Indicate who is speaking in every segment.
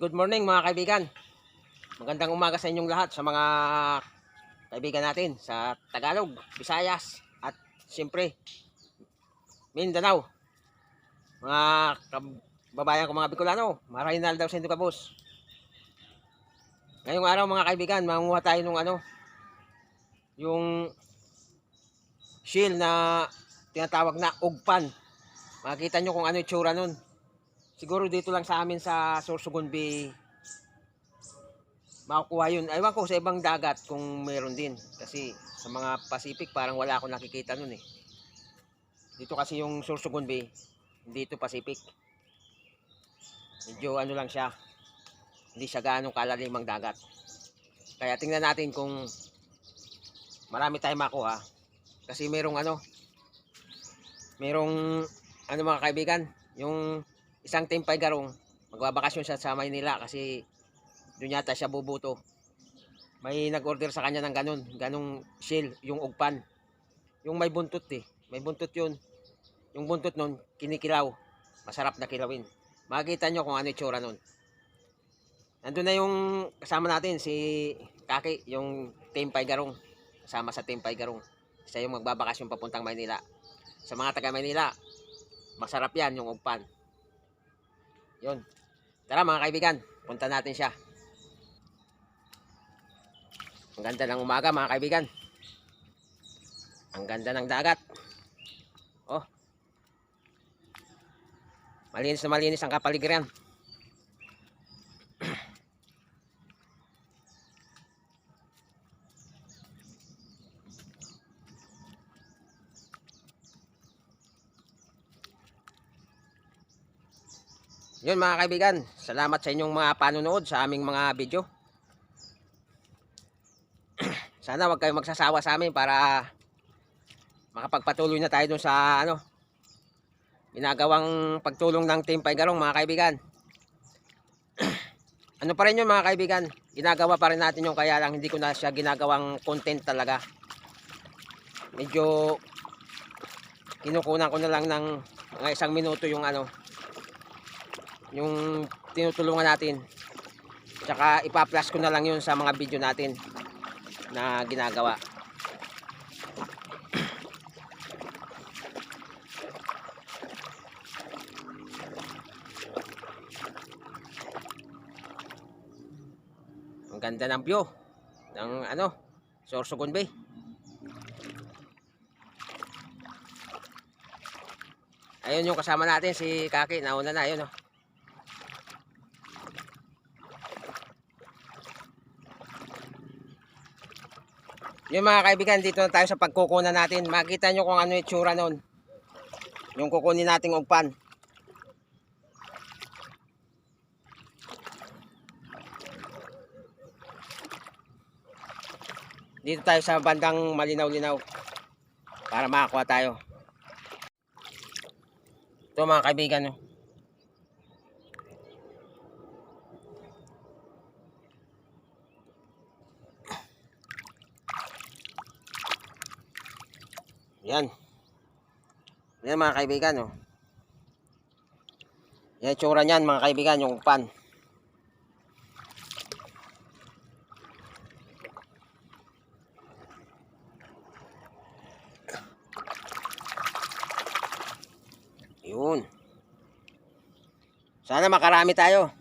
Speaker 1: Good morning mga kaibigan. Magandang umaga sa inyong lahat, sa mga kaibigan natin sa Tagalog, Visayas at siyempre Mindanao. Mga kababayan ko mga Bicolano, Marahinal daw sa Indo Kabus. Ngayong araw mga kaibigan, manguha tayo ng yung shell na tinatawag na ugpan. Makikita nyo kung ano yung tsura nun. Siguro dito lang sa amin sa Sorsogon Bay makukuha yun. Ewan ko sa ibang dagat kung meron din. Kasi sa mga Pacific parang wala akong nakikita nun eh. Dito kasi yung Sorsogon Bay, hindi ito Pacific. Medyo ano lang siya, hindi siya gaano kalalim ang dagat. Kaya tingnan natin kung marami tayong makuha. Kasi merong mga kaibigan, yung isang Timpay Garong, magbabakasyon siya sa Maynila kasi doon yata siya bubuto. May nag-order sa kanya ng ganong shell, yung ugpan. Yung may buntot eh. May buntot yun. Yung buntot nun, kinikilaw. Masarap na kilawin. Makikita nyo kung ano yung tsura nun. Nandun na yung kasama natin, si Kaki, yung Timpay Garong. Kasama sa Timpay Garong. Siya yung magbabakasyon papuntang Maynila. Sa mga taga Maynila, masarap yan yung ugpan. Yun. Tara mga kaibigan, punta natin siya. Ang ganda ng umaga mga kaibigan. Ang ganda ng dagat. Oh. Malinis na malinis ang kapaligiran. Yun mga kaibigan, salamat sa inyong mga panonood sa aming mga video. Sana wag kayong magsasawa sa amin para makapagpatuloy na tayo dun sa ginagawang pagtulong ng Timpay Garong mga kaibigan. Ano pa rin yun mga kaibigan, ginagawa pa rin natin yung, kaya lang hindi ko na siya ginagawang content talaga. Medyo kinukunan ko na lang ng mga 1 minuto yung yung tinutulungan natin. Tsaka ipa-flash ko na lang yun sa mga video natin na ginagawa. Ang ganda ng view ng Sorsogon Bay. Ayun yung kasama natin, si Kaki, nauna na, ayun oh. Yung mga kaibigan, dito na tayo sa pagkukunan natin. Makita nyo kung ano yung tsura nun. Yung kukunin nating ugpan. Dito tayo sa bandang malinaw-linaw para makakuha tayo. Ito mga kaibigan no. Yan. Yan mga kaibigan no. Yan tsura niyan mga kaibigan, yung ugpan. Yun. Sana makarami tayo.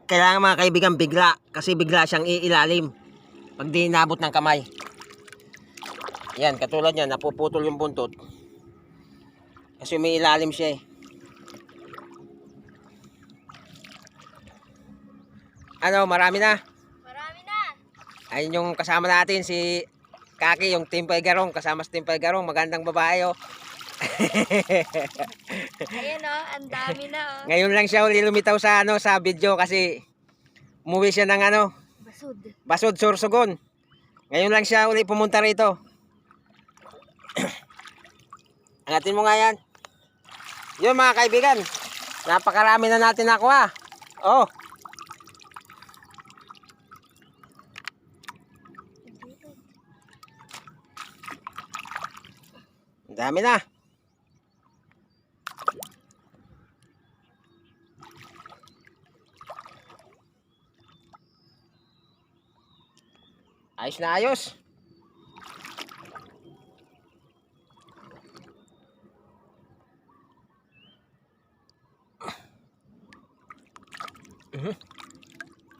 Speaker 1: Kailangan mga kaibigan bigla, kasi bigla siyang iilalim pag di inabot ng kamay. Yan, katulad yan, napuputol yung buntot kasi may ilalim siya eh. Marami na?
Speaker 2: Marami na.
Speaker 1: Ayun yung kasama natin, si Kaki, yung Timpay Garong. Kasama sa Timpay Garong, magandang babae oh.
Speaker 2: Ayan o, ang dami na o.
Speaker 1: Ngayon lang siya uli lumitaw sa sa video kasi umuwi siya ng
Speaker 2: Basud.
Speaker 1: Basod, Sorsogon. Ngayon lang siya uli pumunta rito. Angatin mo nga yan. Yun mga kaibigan, napakarami na natin nakuha. Oh. Dami na. Ayos na ayos.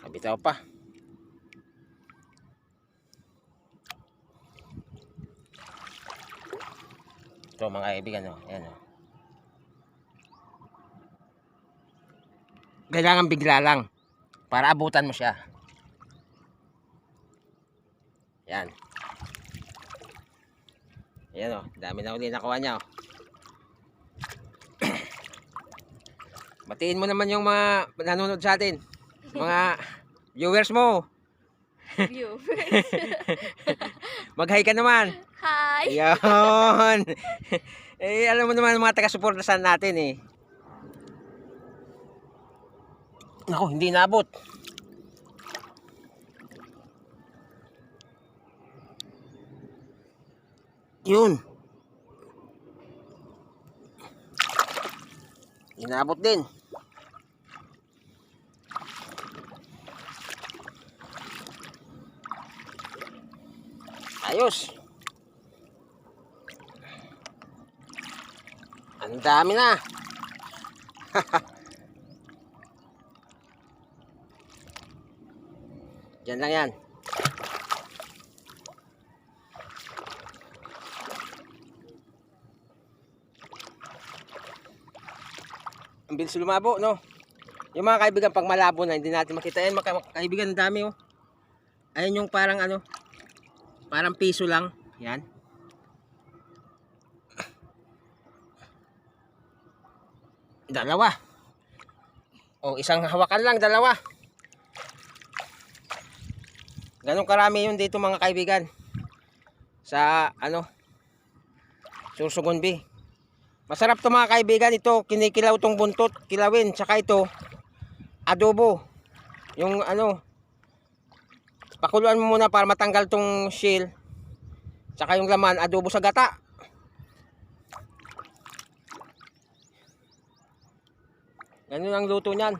Speaker 1: Kabitaw pa. Ito mga kaibigan, oh. Ayan, oh. Kailangan bigla lang para abutan mo siya. Yan. Ayan, oh. Dami na uli nakuha niya, oh. Batiin mo naman yung mga nanonood sa atin. Mga viewers mo.
Speaker 2: Viewers.
Speaker 1: Mag-hi ka naman.
Speaker 2: Hi.
Speaker 1: Ayan. Eh, alam mo naman mga taga-suportasan natin eh. Naku, hindi naabot. Yun. Inabot din. Ayos. Ang dami na. Diyan lang yan. Ang bilis lumabo, no? Yung mga kaibigan, pag malabo na, hindi natin makita. Ayan, mga kaibigan, ang dami, oh. Ayan yung parang ano, parang piso lang. Yan. Dalawa. O, isang hawakan lang, dalawa. Ganun karami yun dito mga kaibigan. Sa, ano, Sursugunbi. Masarap to mga kaibigan. Ito, kinikilaw tong buntot, kilawin. Tsaka ito, adobo. Yung, ano, pakuluan mo muna para matanggal tong shell. Tsaka yung laman, adobo sa gata. Ganun ang luto niyan.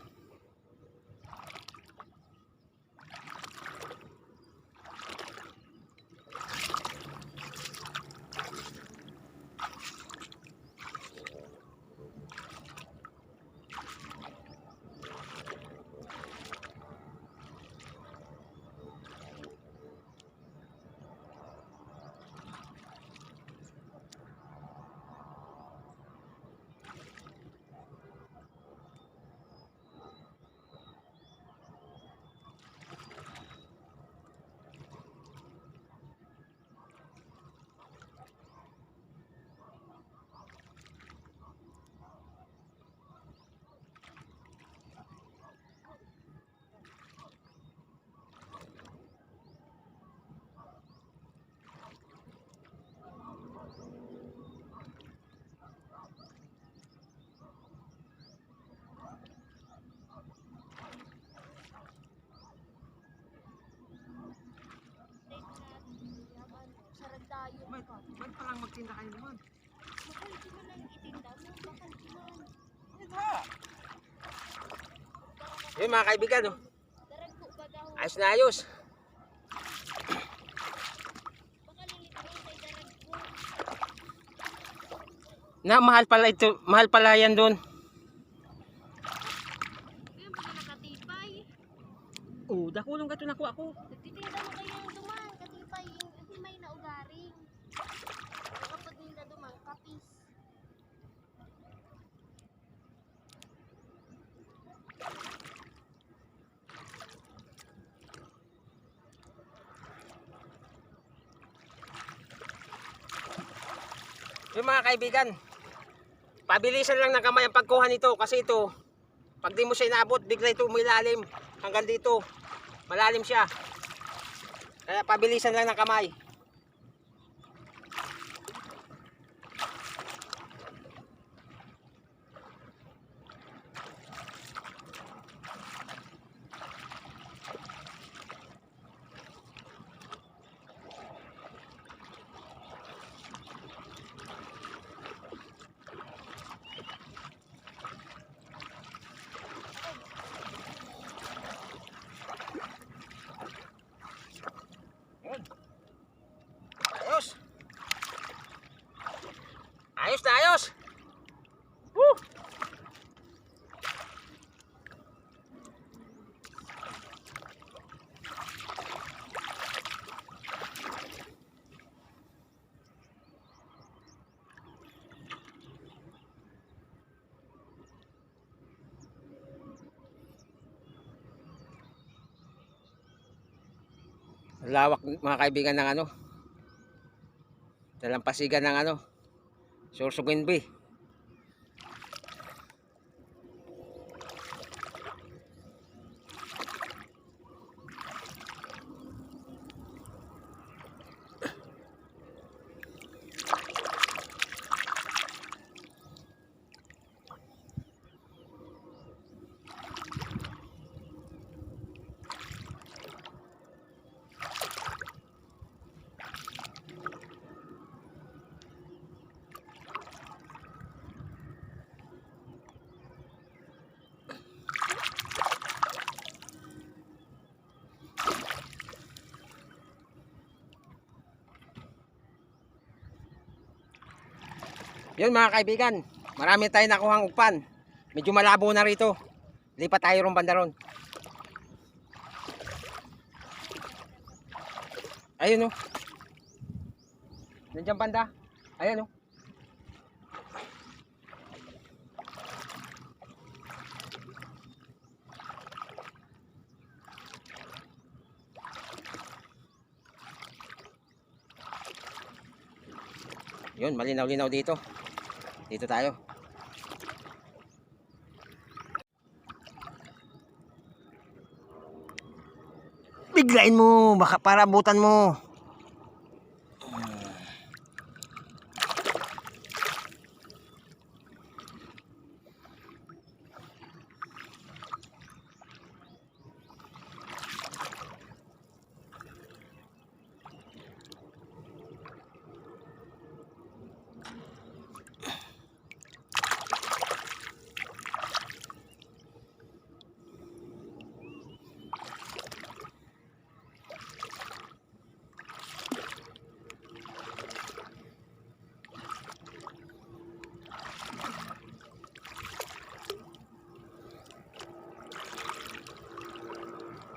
Speaker 2: Sarag tayo.
Speaker 1: Ba't palang magtinda kayo naman?
Speaker 2: Bakal di mo lang itinda mo. Bakal di man.
Speaker 1: Yun mga kaibigan, oh.
Speaker 2: Darag po ba daw?
Speaker 1: Ayos na ayos.
Speaker 2: Baka lilitaw kay darag po.
Speaker 1: Na, mahal pala ito. Mahal pala yan doon.
Speaker 2: Kaya ba nakatipay?
Speaker 1: Oh, dakulong ka ito nakuha ko.
Speaker 2: Nagtitinda mo kayo yung duman. Katipay yung may naugaring. Kapag nila duman, kapis.
Speaker 1: Yung mga kaibigan, pabilisan lang ng kamay ang pagkuha nito kasi ito, pag di mo siya inaabot, bigla ito umilalim hanggang dito. Malalim siya. Kaya pabilisan lang ng kamay. Lawak mga kaibigan ng ano. Dalampasigan ng ano. Sorsogon Bay. Yun mga kaibigan, marami tayong nakuhang ugpan. Medyo malabo na rito. Lipat tayo ron banda ron. Ayun oh. Nandiyan banda. Ayan oh. Yun, malinaw-linaw dito. Dito tayo. Biglain mo, baka para abutan mo.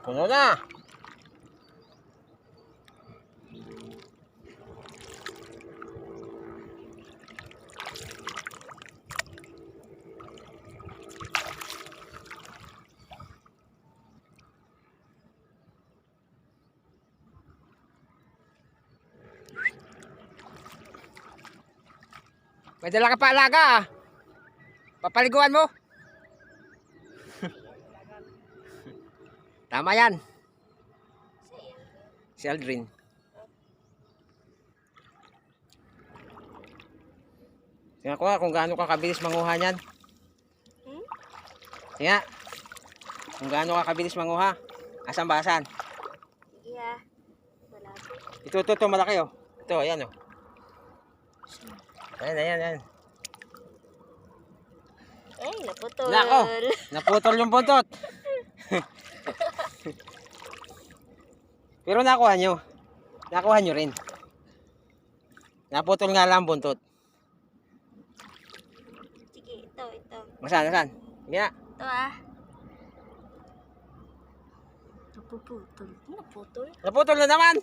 Speaker 1: Puno na. May dala ka pa alaga ah. Papaliguan mo. Tama yan. Si Aldrin. Tingnan ko nga kung gaano ka kabilis manguha niyan. Tingnan. Kung gaano ka kabilis manguha. Asan ba asan?
Speaker 2: Yeah. Malabo.
Speaker 1: Ito malaki oh. Ito, ayan oh. Ayan.
Speaker 2: Ay, naputol.
Speaker 1: Nako, naputol yung buntot. Pero nakuha nyo. Nakuha nyo rin. Naputol nga lang ang buntot.
Speaker 2: Sige, ito.
Speaker 1: Nasaan? Nga.
Speaker 2: Ito ah. Naputol?
Speaker 1: Naputol na naman.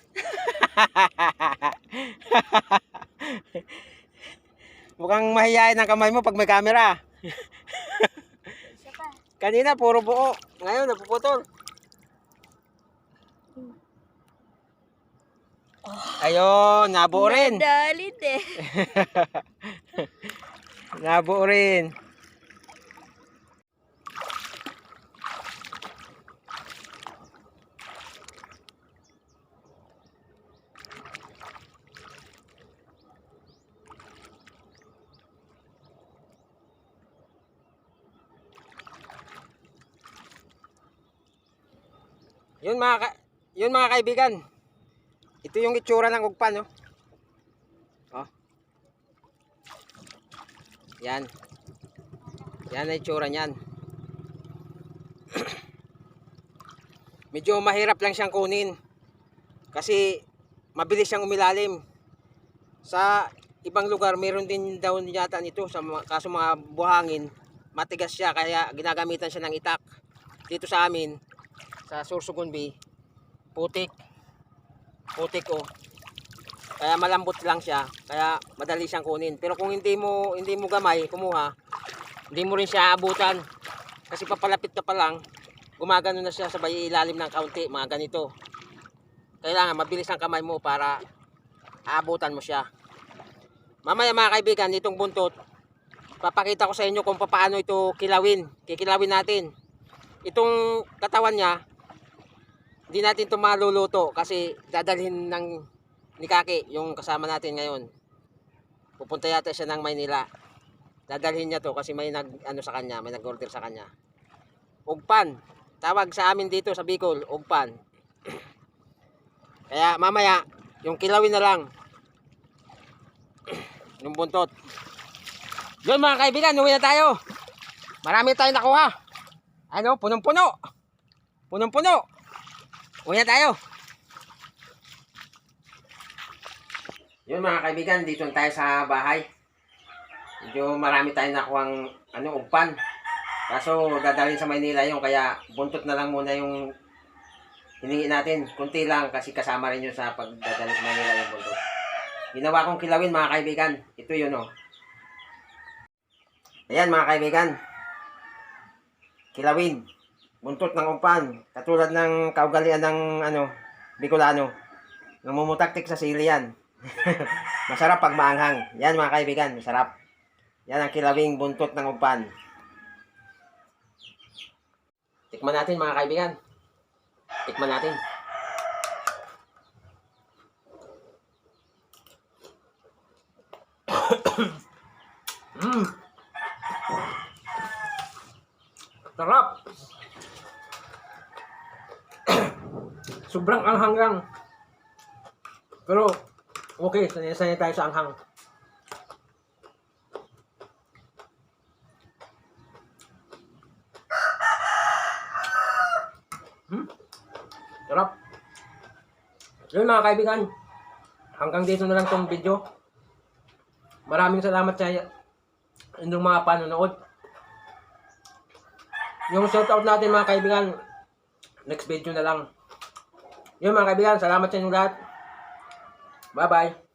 Speaker 1: Mukhang mahihayin ang kamay mo pag may camera.
Speaker 2: Isa pa.
Speaker 1: Kanina puro buo. Ngayon napuputol. Ayun, nabuo rin.
Speaker 2: Dalit eh.
Speaker 1: Nabuo rin. Yun mga kaibigan. Ito yung itsura ng ugpan, no? Oh. Yan. Yan ang itsura niyan. Medyo mahirap lang siyang kunin. Kasi mabilis siyang umilalim. Sa ibang lugar, meron din daw yata nito. Kaso mga buhangin, matigas siya. Kaya ginagamitan siya ng itak. Dito sa amin, sa Sorsogon Bay, putik oh. Kaya malambot lang siya, kaya madali siyang kunin. Pero kung hindi mo gamay kumuha, hindi mo rin siya aabutan. Kasi papalapit ka pa lang, gumagano na siya sabay ilalim ng kaunti, mga ganito. kailangan mabilis ang kamay mo para aabutan mo siya. Mamaya mga kaibigan, itong buntot, papakita ko sa inyo kung paano ito kilawin. Kikilawin natin. Itong katawan niya, hindi natin ito maluluto kasi dadalhin ng ni Kaki, yung kasama natin ngayon. Pupunta yata siya ng Maynila. Dadalhin niya to kasi may sa kanya, may nag-order sa kanya. Ugpan. Tawag sa amin dito sa Bicol, ugpan. Kaya mamaya, yung kilawin na lang. Yung buntot. Yun mga kaibigan, uwi na tayo. Marami tayong nakuha. Ano, punong-puno. Punong-puno. Uwi na tayo. Yun mga kaibigan, dito na tayo sa bahay. Medyo marami tayong nakuhang ugpan. Kaso dadalhin sa Maynila yung kaya buntot na lang muna yung hiningi natin. Kunti lang kasi kasama rin yun sa pagdadalhin sa Maynila yung buntot. Ginawa kong kilawin mga kaibigan. Ito yun o. Ayan mga kaibigan. Kilawin. Buntot ng ugpan. Katulad ng kaugalian ng Bicolano. Namumutaktik sa sili yan. Masarap pag maanghang. Yan mga kaibigan, masarap. Yan ang kilawing buntot ng ugpan. Tikman natin mga kaibigan. Tikman natin. Sarap. Sobrang anghang lang. Pero okay, sanay tayo sa anghang. Sarap. Yun mga kaibigan. Hanggang dito na lang tong video. Maraming salamat sa inyong mga panonood. Yung shoutout natin mga kaibigan, next video na lang. Yun mga kaibigan, salamat sa inyong lahat. Bye bye.